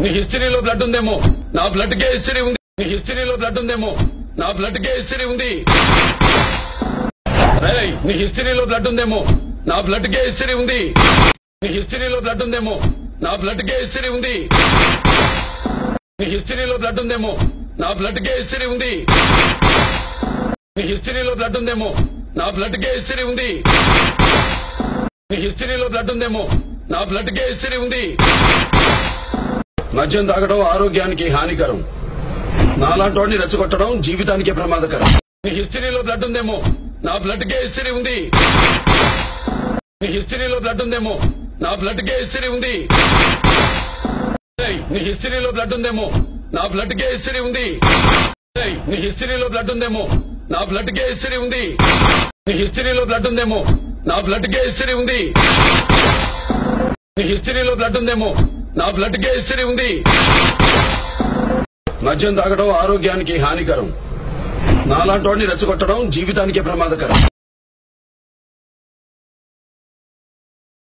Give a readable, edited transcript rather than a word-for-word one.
నీ హిస్టరీలో బ్లడ్ ఉందేమో, నా బ్లడ్ కే హిస్టరీ ఉంది. నీ హిస్టరీలో బ్లడ్ ఉందేమో, నా బ్లడ్ కే హిస్టరీ ఉంది. రేయ్, నీ హిస్టరీలో బ్లడ్ ఉందేమో, నా బ్లడ్ కే హిస్టరీ ఉంది. నీ హిస్టరీలో బ్లడ్ ఉందేమో, నా బ్లడ్ కే హిస్టరీ ఉంది. నీ హిస్టరీలో బ్లడ్ ఉందేమో, నా బ్లడ్ కే హిస్టరీ ఉంది. నీ హిస్టరీలో బ్లడ్ ఉందేమో, నా బ్లడ్ కే హిస్టరీ ఉంది. నీ హిస్టరీలో బ్లడ్ ఉందేమో, నా బ్లడ్ కే హిస్టరీ ఉంది. మద్యం తాగడం ఆరోగ్యానికి హానికరం. నాలాంటి రెచ్చగొట్టడం జీవితానికే ప్రమాదకరం. నీ హిస్టరీలో బ్లడ్ ఉందేమో, నా బ్లడ్ కే హిస్టరీ ఉంది. నీ హిస్టరీలో బ్లడ్ ఉందేమో, నా బ్లడ్ కే హిస్టరీ ఉంది. నీ హిస్టరీలో బ్లడ్ ఉందేమో, నా బ్లడ్ కే హిస్టరీ ఉంది. నీ హిస్టరీలో బ్లడ్ ఉందేమో, నా బ్లడ్ కే హిస్టరీ ఉంది. నీ హిస్టరీలో బ్లడ్ ఉందేమో, నా బ్లడ్ కే హిస్టరీ ఉంది. నీ హిస్టరీలో బ్లడ్ ఉందేమో, నా బ్లడ్ కే హిస్టరీ ఉంది. మద్యం తాగడం ఆరోగ్యానికి హానికరం. నాలాంటి రెచ్చగొట్టడం జీవితానికే ప్రమాదకరం.